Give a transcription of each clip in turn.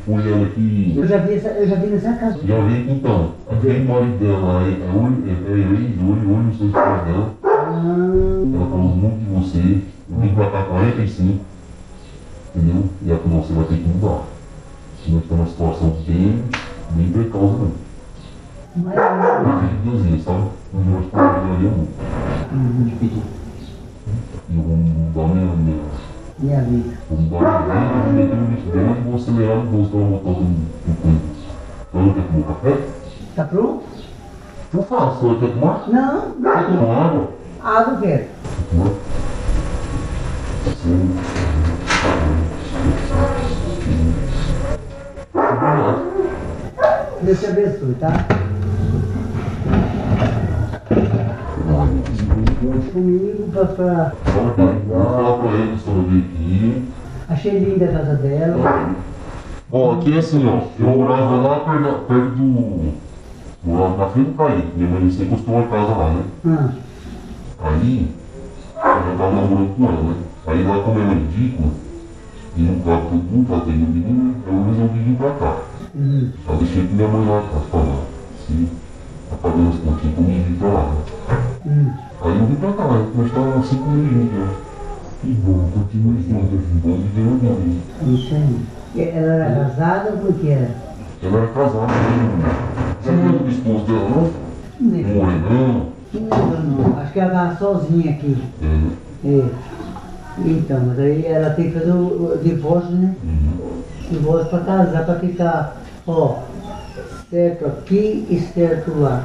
foi ela que... Eu já vi nessa casa. Já vi, então, aquele marido dela hoje não sei o que dela. Ela falou muito de você, eu vim pra cá 45, entendeu? E ela falou, você vai ter que mudar. Senão está numa situação bem precausa mesmo. Mas Eu fiz 2 dias, sabe? Eu acho que eu ajudaria muito. E eu vou mudar minha vida. vou mudar minha vida, vou meter no 22 e vou acelerar no 12 para botar no coisa. Ela quer tomar café? Tá pronto? Eu faço, ela quer tomar? Não, Quer tomar água? água eu quero. Tomar? Sim. Deus te abençoe, tá? Comigo pra... Vou falar pra ele sobre aqui. Achei linda a casa dela. Ó, aqui é assim, ó. Eu morava lá perto do... Morava na frente do Caí. Minha mãe sempre construiu uma casa lá, né? Aí, eu tava namorando com ela, né? Aí lá como ela é ridícula, e não cabe todo mundo, ela tem um menino, eu resolvi vir pra cá. Eu deixei com minha mãe lá pra falar. Se apagando as continhas comigo e vir pra lá, né? Aí eu vim pra cá, né? Nós estávamos 5 meses juntos, né? Que bom, continua junto, assim, bom de Deus, né? Isso aí. Ela era casada ou por que era? Ela era casada, né? Você não lembra do esposo dela, não? Não lembro. Morenão. Não lembro não. Acho que ela estava sozinha aqui. É. Então, mas aí ela tem que fazer o divórcio, né? Divórcio para casar, para ficar, ó, certo aqui e certo lá.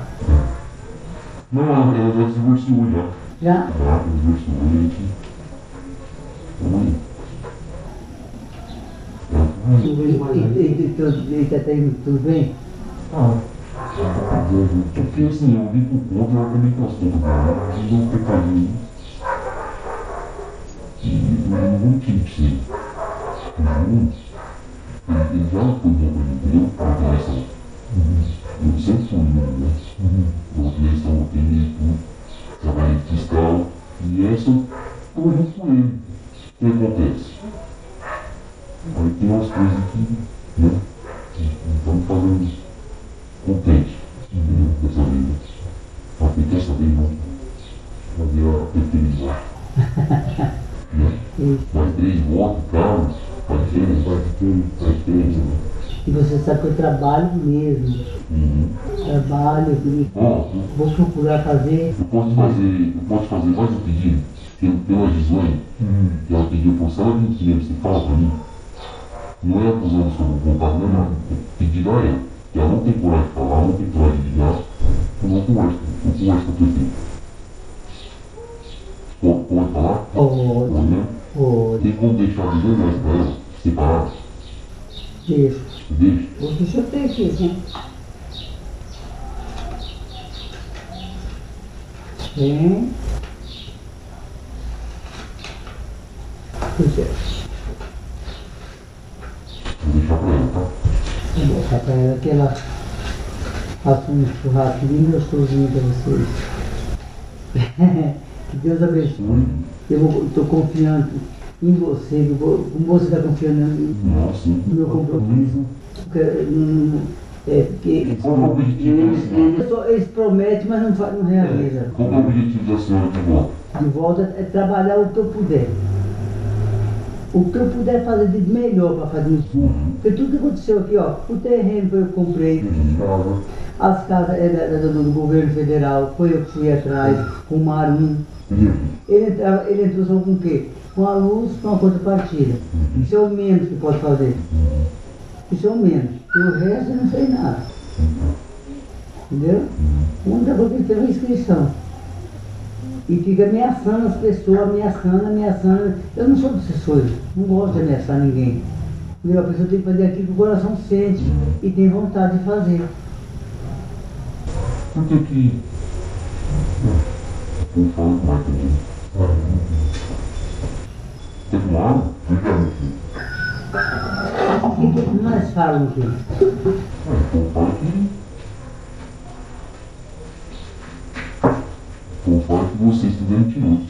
Não, ela já se divorciou já. Já? Já, divorciou, gente. E tá tudo bem? Porque assim, eu vim por conta, ela também passou por lá, fiz um pecadinho. E eu não vou mentir pra você. Ele já foi bom pra mim, entendeu? A direção. Eu sempre fui, né? Eu direção, tenho tudo, trabalhei de fiscal. E essa, eu junto com ele. O que acontece? Aí tem umas coisas que, né? Não estamos fazendo contente, dessa vida. Mas quem quer saber, não. Fazer a fertilidade. Mais 3 votos, carros, pode ter, né? E você sabe que eu trabalho mesmo. Trabalho, vou procurar fazer. Eu posso fazer mais um pedido pela Gislaine, que ela pediu por sala 20 anos, você fala pra mim. Não é acusando sobre vontade, não é nada. Pedir a ela, que ela não tem coragem de falar, não tem coragem de ligar, eu não converso com o prefeito. Pode falar? Pode. Tem como deixar de 2 reais pra ela, separado? Deixa. Deixa. Deixa eu ter aqui, né? Tem. Pois é. Vou deixar pra ela, tá? Vou deixar pra ela que ela faça um churrasco bem gostosinho pra vocês. Que Deus abençoe. Eu estou confiando em você, como você está confiando no meu compromisso. Porque Qual é o objetivo da senhora? eles prometem, mas não realizam. Qual é o objetivo da senhora de volta? De volta é trabalhar o que eu puder. O que eu puder fazer de melhor para fazer isso. Porque tudo que aconteceu aqui, ó, o terreno foi eu que comprei, as casas do governo federal, foi eu que fui atrás, com o Marum. Ele entrou só com o quê? Com a luz, com a contrapartida. Isso é o menos que pode fazer. Isso é o menos. E o resto eu não sei nada. Entendeu? A única coisa que tem é a inscrição. E fica ameaçando as pessoas, ameaçando. Eu não sou dessas coisas. Não gosto de ameaçar ninguém. Entendeu? A pessoa tem que fazer aquilo que o coração sente e tem vontade de fazer. Por que eu falo com mais ninguém? Tem uma água? O que nós falamos aqui? Eu falo que vocês estão mentirosos.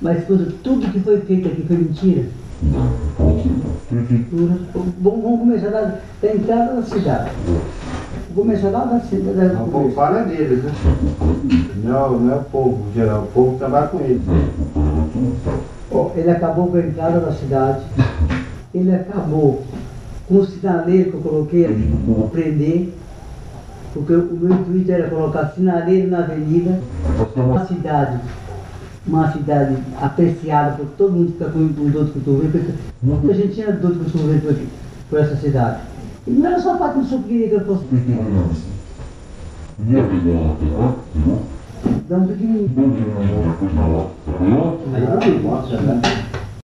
Mas tudo que foi feito aqui foi mentira? Não, pode ser. Prefeitura. Vamos começar da entrada da cidade. Vamos começar lá da cidade. O povo fala deles, né? Não é o povo geral, o povo trabalha com eles. Ó, ele acabou com a entrada da cidade. Ele acabou com o sinaleiro que eu coloquei ali, prender. Porque o meu intuito era colocar sinaleiro na avenida. Uma cidade apreciada por todo mundo que fica com dor de cotovelo, porque muita gente tinha dor de cotovelo por essa cidade. E não era só para que eu queria que eu fosse. Dá um pequenininho. Aí eu mostra, né?